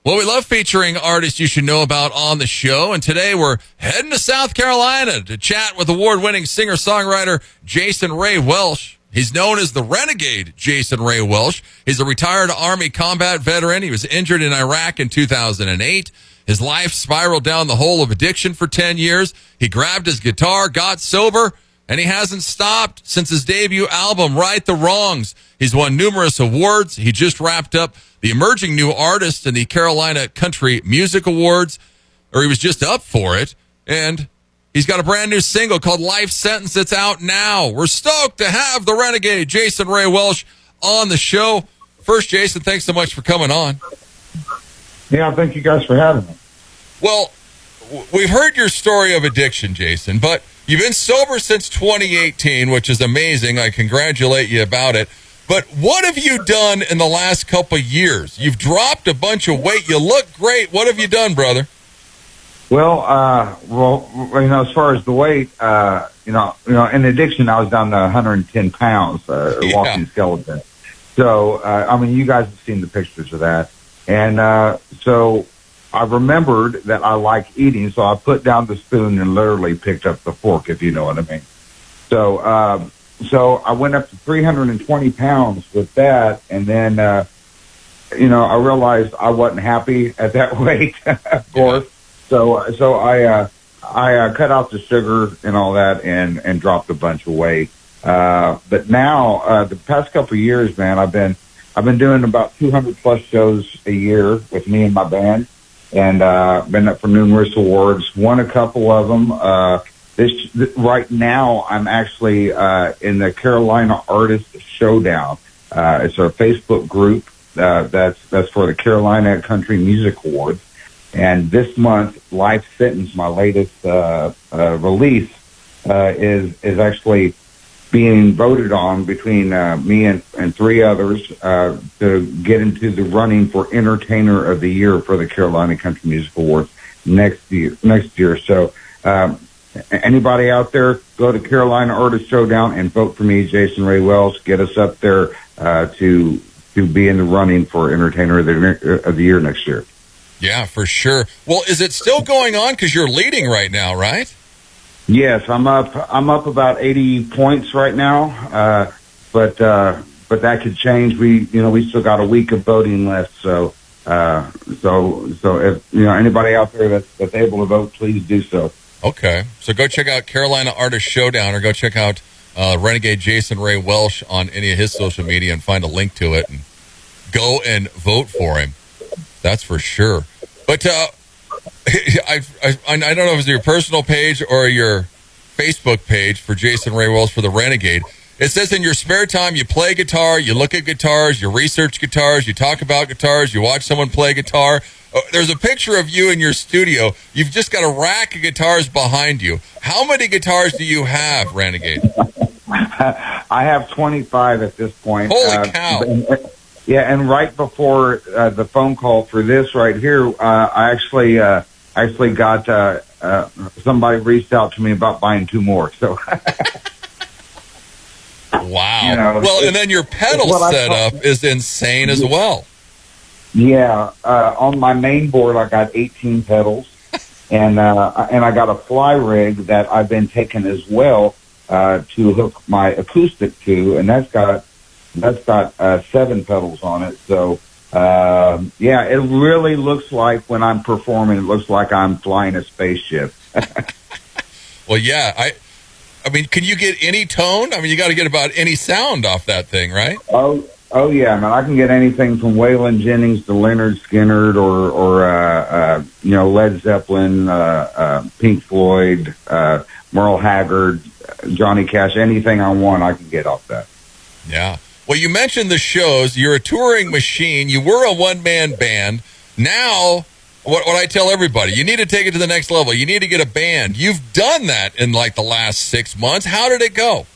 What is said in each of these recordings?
Well, we love featuring artists you should know about on the show, and today we're heading to South Carolina to chat with award-winning singer-songwriter Jason Ray Welsh. He's known as the Renegade Jason Ray Welsh. He's a retired Army combat veteran. He was injured in Iraq in 2008. His life spiraled down the hole of addiction for 10 years. He grabbed his guitar, got sober, and he hasn't stopped since his debut album, Right the Wrongs. He's won numerous awards. He just wrapped up the Emerging New Artist in the Carolina Country Music Awards, or he was just up for it. And he's got a brand new single called Life Sentence that's out now. We're stoked to have the Renegade Jason Ray Welsh on the show. First, Jason, thanks so much for coming on. Yeah, thank you guys for having me. Well, we've heard your story of addiction, Jason, but you've been sober since 2018, which is amazing. I congratulate you about it. But what have you done in the last couple of years? You've dropped a bunch of weight. You look great. What have you done, brother? Well, as far as the weight, in addiction, I was down to 110 pounds, walking skeleton. So, you guys have seen the pictures of that. And so I remembered that I like eating, so I put down the spoon and literally picked up the fork, if you know what I mean. So I went up to 320 pounds with that, and then, I realized I wasn't happy at that weight, of course. So I cut out the sugar and all that and dropped a bunch of weight. But now, the past couple of years, man, I've been doing about 200 plus shows a year with me and my band, and been up for numerous awards, won a couple of them. Right now, I'm actually in the Carolina Artist Showdown. It's our Facebook group that's for the Carolina Country Music Awards. And this month, Life Sentence, my latest release, is actually being voted on between me and three others to get into the running for Entertainer of the Year for the Carolina Country Music Awards next year. So anybody out there, go to Carolina Artist Showdown and vote for me, Jason Ray Welsh. Get us up there to be in the running for Entertainer of the Year next year. Yeah, for sure. Well, is it still going on? Because you're leading right now, right? Yes, I'm up about 80 points right now. But that could change. We still got a week of voting left. So if anybody out there that's able to vote, please do so. Okay, so go check out Carolina Artist Showdown, or go check out Renegade Jason Ray Welsh on any of his social media and find a link to it and go and vote for him. That's for sure. But I don't know if it's your personal page or your Facebook page for Jason Ray Welsh for the Renegade. It says in your spare time you play guitar, you look at guitars, you research guitars, you talk about guitars, you watch someone play guitar. There's a picture of you in your studio. You've just got a rack of guitars behind you. How many guitars do you have, Renegade? I have 25 at this point. Holy cow. And right before the phone call for this right here, I actually got somebody reached out to me about buying two more. So, wow. And then your pedal setup is insane as well. Yeah, on my main board I got 18 pedals, and I got a fly rig that I've been taking as well to hook my acoustic to, and that's got 7 pedals on it. So it really looks like when I'm performing, it looks like I'm flying a spaceship. Well, yeah, I mean, can you get any tone? I mean, you got to get about any sound off that thing, right? Oh yeah, man! I can get anything from Waylon Jennings to Leonard Skinner or Led Zeppelin, Pink Floyd, Merle Haggard, Johnny Cash. Anything I want, I can get off that. Yeah. Well, you mentioned the shows. You're a touring machine. You were a one-man band. Now, what I tell everybody, you need to take it to the next level. You need to get a band. You've done that in like the last 6 months. How did it go?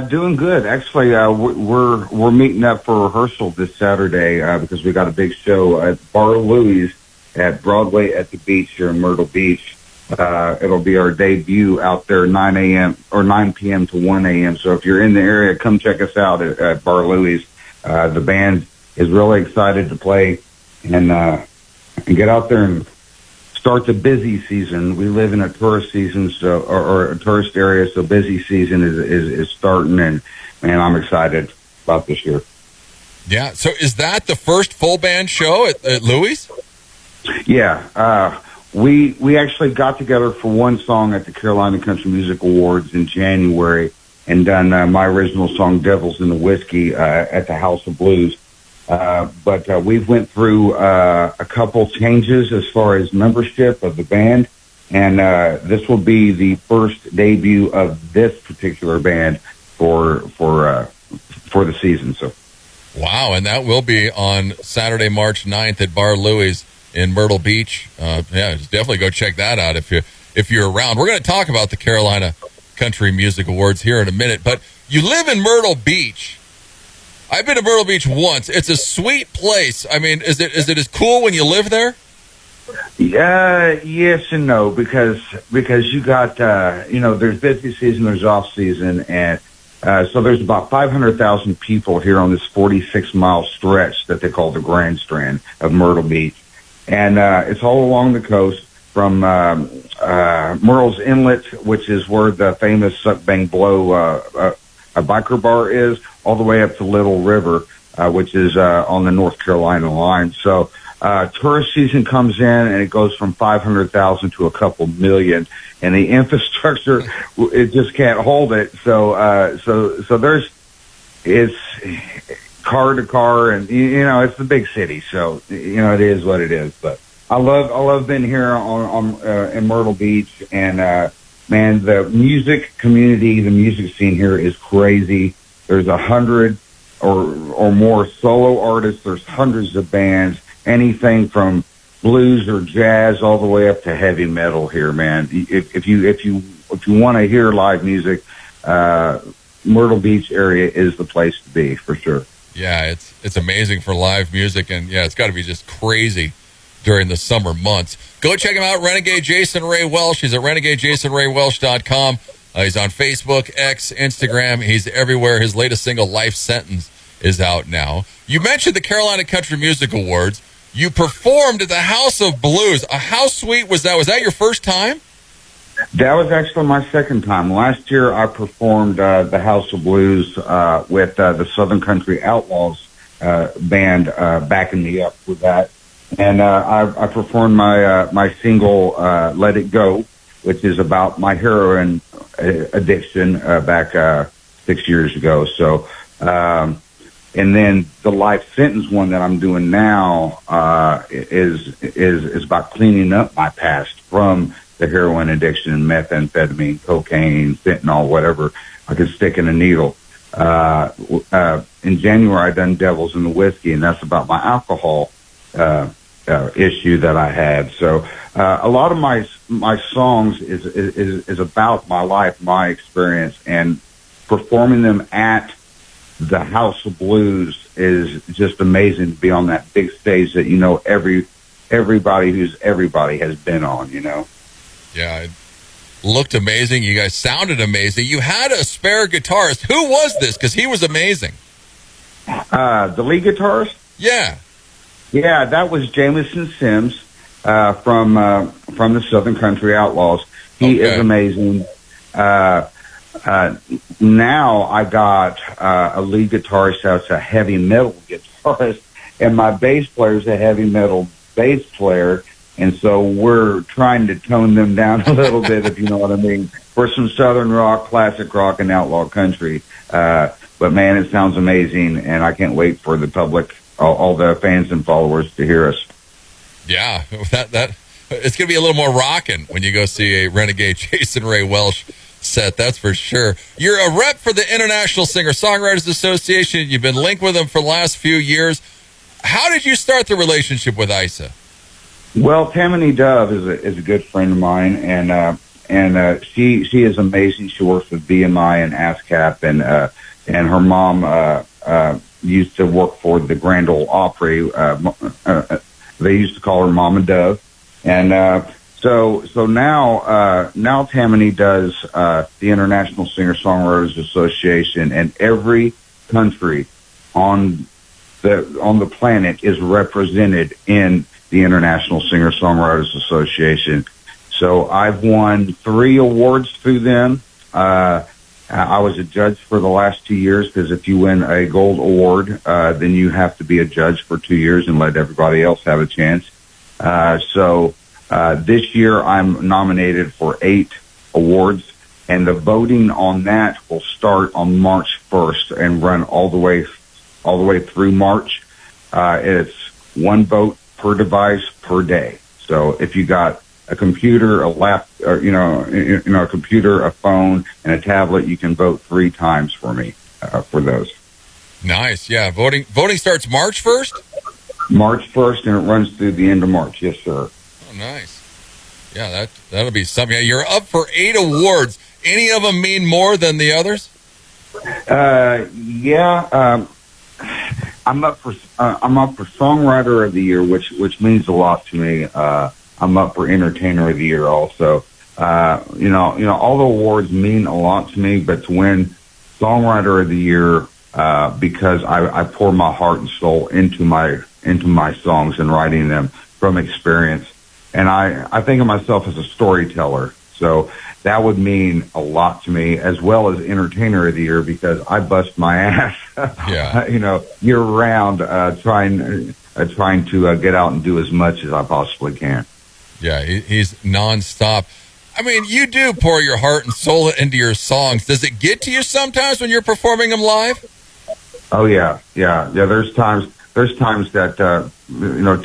Doing good. Actually, we're meeting up for rehearsal this Saturday because we got a big show at Bar Louie's at Broadway at the Beach here in Myrtle Beach. It'll be our debut out there 9 a.m. or 9 p.m. to 1 a.m. So if you're in the area, come check us out at Bar Louie's. The band is really excited to play and get out there and start the busy season. We live in a tourist season, so or a tourist area, so busy season is starting, and man, I'm excited about this year. Yeah. So is that the first full band show at Louis? Yeah. We actually got together for one song at the Carolina Country Music Awards in January and done my original song, Devils in the Whiskey, at the House of Blues. But we've went through a couple changes as far as membership of the band, and this will be the first debut of this particular band for the season. So, wow, and that will be on Saturday, March 9th at Bar Louie's in Myrtle Beach. Just definitely go check that out if you're around. We're going to talk about the Carolina Country Music Awards here in a minute, but you live in Myrtle Beach. I've been to Myrtle Beach once. It's a sweet place. I mean, is it as cool when you live there? Yes and no, because you got there's busy season, there's off season, and so there's about 500,000 people here on this 46-mile stretch that they call the Grand Strand of Myrtle Beach, and it's all along the coast from Murrells Inlet, which is where the famous Suck Bang Blow a biker bar is, all the way up to Little River, which is on the North Carolina line. So tourist season comes in, and it goes from 500,000 to a couple million, and the infrastructure, it just can't hold it. So it's car to car, and it's the big city. So it is what it is. But I love being here in Myrtle Beach, and man, the music community, the music scene here is crazy. There's 100 or more solo artists. There's hundreds of bands, anything from blues or jazz all the way up to heavy metal here, man. If you want to hear live music, Myrtle Beach area is the place to be for sure. Yeah, it's amazing for live music, and yeah, it's got to be just crazy during the summer months. Go check him out, Renegade Jason Ray Welsh. He's at renegadejasonraywelsh.com. He's on Facebook, X, Instagram. He's everywhere. His latest single, Life Sentence, is out now. You mentioned the Carolina Country Music Awards. You performed at the House of Blues. How sweet was that? Was that your first time? That was actually my second time. Last year, I performed the House of Blues with the Southern Country Outlaws band backing me up with that. And I performed my single, Let It Go, which is about my heroin addiction back 6 years ago. So, and then the Life Sentence one that I'm doing now is about cleaning up my past from the heroin addiction, methamphetamine, cocaine, fentanyl, whatever I could stick in a needle. In January, I done Devils in the Whiskey, and that's about my alcohol issue that I had. So a lot of my songs is about my life, my experience, and performing them at the House of Blues is just amazing to be on that big stage that everybody who's everybody has been on. Yeah, it looked amazing. You guys sounded amazing. You had a spare guitarist. Who was this? Because he was amazing. The lead guitarist? Yeah. Yeah, that was Jamison Sims from the Southern Country Outlaws. He is amazing. Now I got a lead guitarist that's a heavy metal guitarist, and my bass player is a heavy metal bass player. And so we're trying to tone them down a little bit, if you know what I mean, for some Southern rock, classic rock, and outlaw country. But man, it sounds amazing, and I can't wait for the public, all the fans and followers, to hear us. Yeah, that it's going to be a little more rocking when you go see a Renegade Jason Ray Welsh set, that's for sure. You're a rep for the International Singer-Songwriters Association. You've been linked with them for the last few years. How did you start the relationship with ISA? Well, Tammany Dove is a good friend of mine, and she is amazing. She works with BMI and ASCAP, and her mom used to work for the Grand Ole Opry. They used to call her Mama Dove, and so now Tammany does the International Singer-Songwriters Association, and every country on that on the planet is represented in the International Singer-Songwriters Association. So I've won 3 awards through them. I was a judge for the last 2 years, because if you win a gold award, then you have to be a judge for 2 years and let everybody else have a chance. So this year I'm nominated for 8 awards, and the voting on that will start on March 1st and run all the way through March. It's 1 vote per device per day. So if you got a computer, a or a computer, a phone, and a tablet, you can vote 3 times for me for those. Nice, yeah. Voting starts March 1st? March 1st, and it runs through the end of March. Yes, sir. Oh, nice. Yeah, that'll be something. Yeah, you're up for 8 awards. Any of them mean more than the others? Yeah. I'm up for Songwriter of the Year, which means a lot to me. I'm up for Entertainer of the Year also. All the awards mean a lot to me, but to win Songwriter of the Year, because I pour my heart and soul into my songs and writing them from experience. And I think of myself as a storyteller. So that would mean a lot to me, as well as Entertainer of the Year, because I bust my ass, year round, trying to get out and do as much as I possibly can. Yeah, he's nonstop. I mean, you do pour your heart and soul into your songs. Does it get to you sometimes when you're performing them live? Oh yeah. There's times that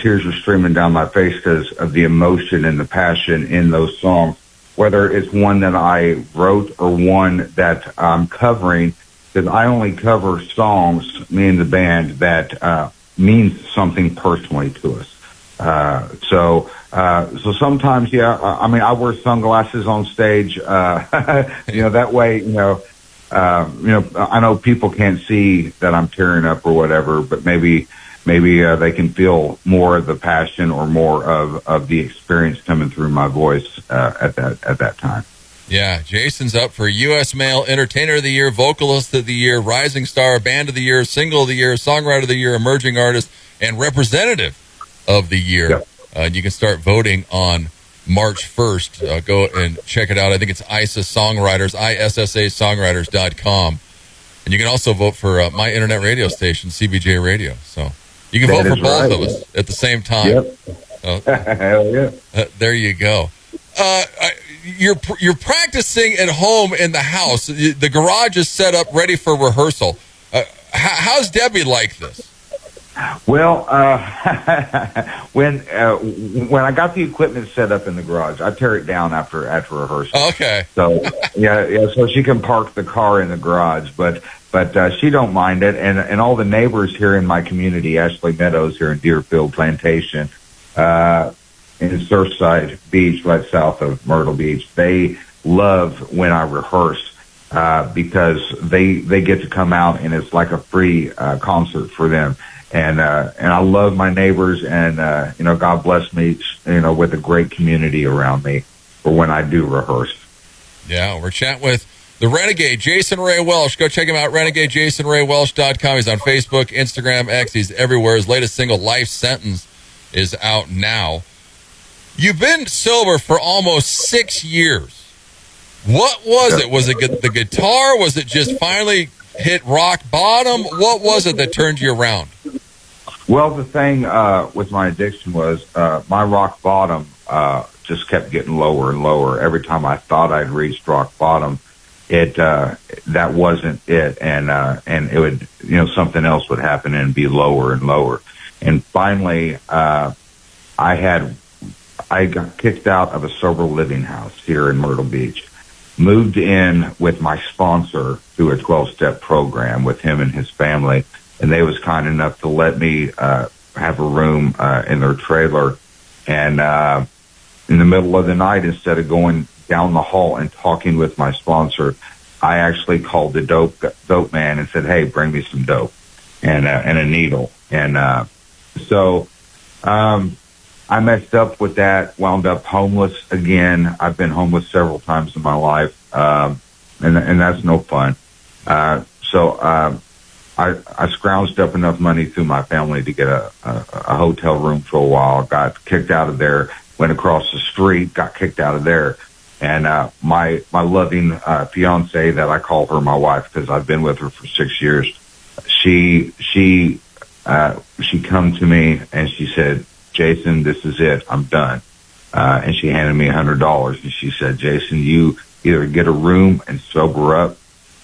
tears are streaming down my face because of the emotion and the passion in those songs. Whether it's one that I wrote or one that I'm covering, because I only cover songs, me and the band, that means something personally to us. So sometimes, I wear sunglasses on stage. That way, I know people can't see that I'm tearing up or whatever, but maybe they can feel more of the passion or more of the experience coming through my voice at that time. Yeah, Jason's up for U.S. Male Entertainer of the Year, Vocalist of the Year, Rising Star, Band of the Year, Single of the Year, Songwriter of the Year, Emerging Artist, and Representative of the Year. Yep. You can start voting on March 1st. Go and check it out. I think it's ISSA Songwriters, ISSAsongwriters.com. And you can also vote for my internet radio station, CBJ Radio. So you can vote for both of us at the same time. Yep. Hell yeah. There you go. You're practicing at home in the house. The garage is set up ready for rehearsal. How's Debbie like this? Well, when I got the equipment set up in the garage, I tear it down after rehearsal. Okay. So so she can park the car in the garage, but she don't mind it, and all the neighbors here in my community, Ashley Meadows here in Deerfield Plantation, in Surfside Beach, right south of Myrtle Beach, they love when I rehearse because they get to come out and it's like a free concert for them. And I love my neighbors, and God bless me, with a great community around me for when I do rehearse. Yeah, we're chatting with the Renegade, Jason Ray Welsh. Go check him out, RenegadeJasonRayWelsh.com. He's on Facebook, Instagram, X. He's everywhere. His latest single, Life Sentence, is out now. You've been sober for almost 6 years. What was it? Was it the guitar? Was it just finally hit rock bottom? What was it that turned you around? Well, the thing with my addiction was my rock bottom just kept getting lower and lower. Every time I thought I'd reached rock bottom, that wasn't it, and it would, something else would happen and be lower and lower. And finally, I got kicked out of a sober living house here in Myrtle Beach. Moved in with my sponsor through a 12-step program with him and his family, and they was kind enough to let me have a room in their trailer. And in the middle of the night, instead of going down the hall and talking with my sponsor, I actually called the dope man and said, "Hey, bring me some dope and a needle." And so I messed up with that, wound up homeless again. I've been homeless several times in my life, and that's no fun. So I scrounged up enough money through my family to get a hotel room for a while. Got kicked out of there. Went across the street. Got kicked out of there. And my loving fiance, that I call her my wife because I've been with her for 6 years. She come to me and she said, "Jason, this is it. I'm done." And she handed me $100 and she said, "Jason, you either get a room and sober up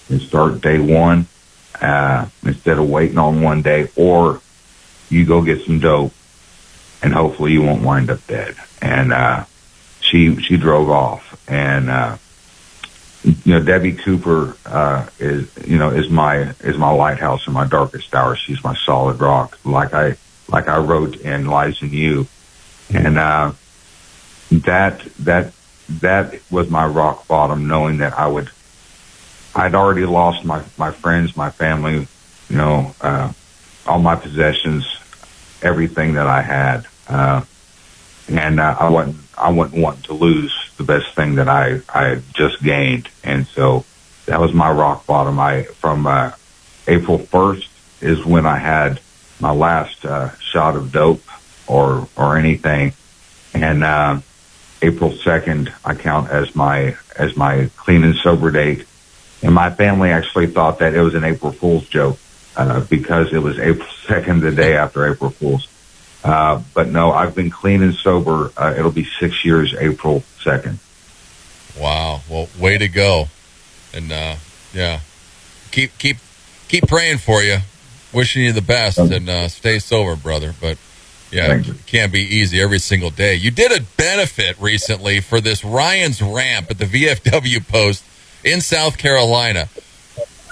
and start day one instead of waiting on one day, or you go get some dope and hopefully you won't wind up dead." And she drove off. And Debbie Cooper is my lighthouse in my darkest hour. She's my solid rock, like I wrote in Lies in You. And that was my rock bottom, knowing that I'd already lost my friends, my family, all my possessions, everything that I had. And I wasn't wanting to lose the best thing that I had just gained. And so that was my rock bottom. From April 1st is when I had my last shot of dope or anything. And April 2nd I count as my clean and sober date. And my family actually thought that it was an April Fool's joke because it was April 2nd, the day after April Fool's. But no, I've been clean and sober. It'll be 6 years, April 2nd. Wow. Well, way to go. And, yeah, keep praying for you. Wishing you the best and, stay sober, brother. But yeah, it can't be easy every single day. You did a benefit recently for this Ryan's Ramp at the VFW post in South Carolina.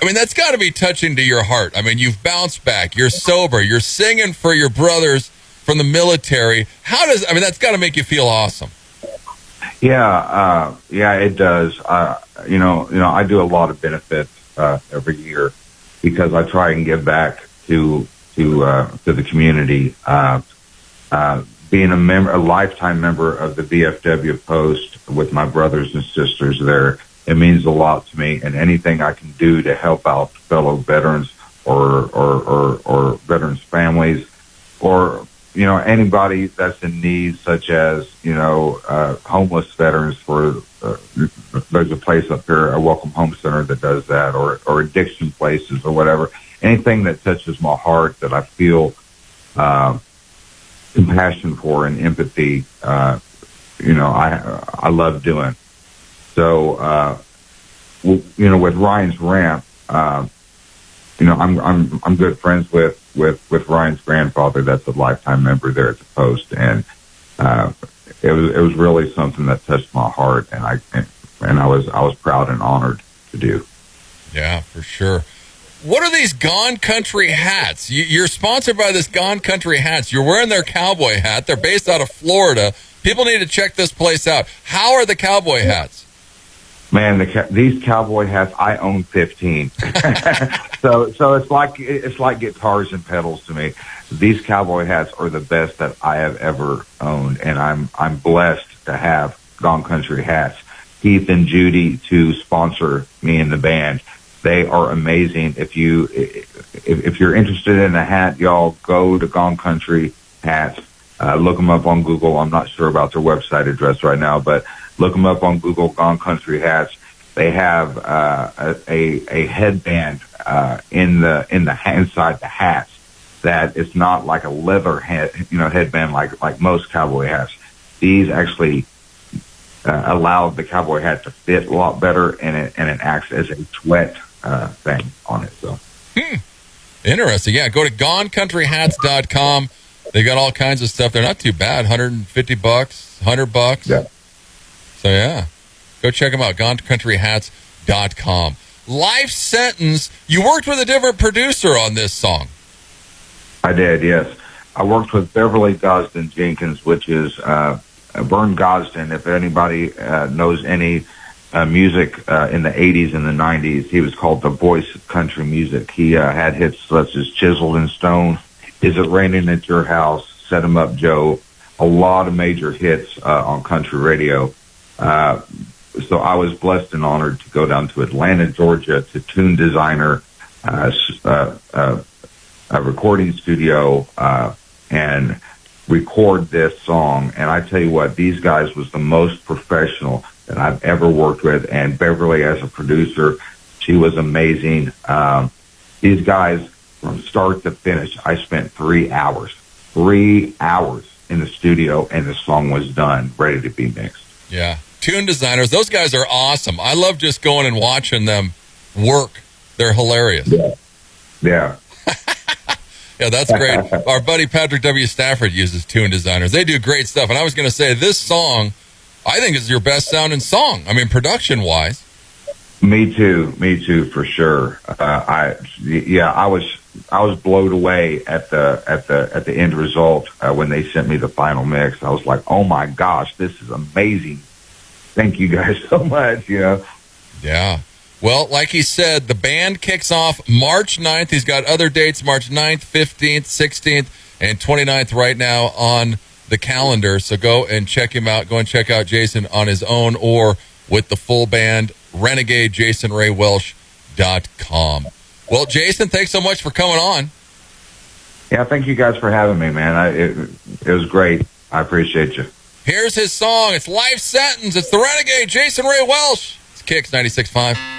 I mean, that's got to be touching to your heart. I mean, you've bounced back. You're sober. You're singing for your brothers from the military. That's got to make you feel awesome. Yeah, it does. I do a lot of benefits every year because I try and give back to the community. Being a lifetime member of the VFW post with my brothers and sisters there, it means a lot to me. And anything I can do to help out fellow veterans or veterans' families, or anybody that's in need, such as, homeless veterans there's a place up here, a Welcome Home Center that does that, or addiction places or whatever. Anything that touches my heart that I feel compassion for and empathy, I love doing. So, with Ryan's Ramp, I'm good friends with Ryan's grandfather. That's a lifetime member there at the post, and it was really something that touched my heart, and I was proud and honored to do. Yeah, for sure. What are these Gone Country hats? You're sponsored by this Gone Country hats. You're wearing their cowboy hat. They're based out of Florida. People need to check this place out. How are the cowboy hats? Man, these cowboy hats, I own 15. So it's like guitars and pedals to me. These cowboy hats are the best that I have ever owned, and I'm blessed to have Gone Country hats. Keith and Judy to sponsor me in the band. They are amazing. If you're interested in a hat, y'all go to Gone Country hats. Look them up on Google. I'm not sure about their website address right now, but look them up on Google, Gone Country hats. They have a headband inside the hats that it's not like a leather headband like most cowboy hats. These actually allow the cowboy hat to fit a lot better, and it acts as a sweat thing on it. So interesting. Yeah, go to GoneCountryHats.com. They got all kinds of stuff. They're not too bad. $150, $100. Yeah. So yeah, go check them out. GoneCountryHats.com. Life Sentence. You worked with a different producer on this song. I did, yes. I worked with Beverly Gosden Jenkins, which is Vern Gosden. If anybody knows any music in the 80s and the 90s, he was called the voice of country music. He had hits such as Chiseled in Stone, Is It Raining at Your House, Set 'Em Up Joe, a lot of major hits on country radio. So I was blessed and honored to go down to Atlanta, Georgia, to tune designer a recording studio and record this song. And I tell you what, these guys was the most professional that I've ever worked with. And Beverly, as a producer, she was amazing. These guys, from start to finish, I spent 3 hours. 3 hours in the studio, and the song was done, ready to be mixed. Yeah. Tune designers, those guys are awesome. I love just going and watching them work. They're hilarious. Yeah. Yeah, that's great. Our buddy Patrick W. Stafford uses tune designers. They do great stuff. And I was going to say, this song, I think, is your best sounding song. I mean, production-wise. Me too, for sure. I was blown away at the end result when they sent me the final mix. I was like, oh my gosh, this is amazing. Thank you guys so much. Yeah. Well, like he said, the band kicks off March 9th. He's got other dates, March 9th, 15th, 16th, and 29th right now on the calendar. So go and check him out. Go and check out Jason on his own or with the full band, Renegade, JasonRayWelsh.com. Well, Jason, thanks so much for coming on. Yeah, thank you guys for having me, man. It was great. I appreciate you. Here's his song. It's Life Sentence. It's the Renegade, Jason Ray Welsh. It's KIX 96.5.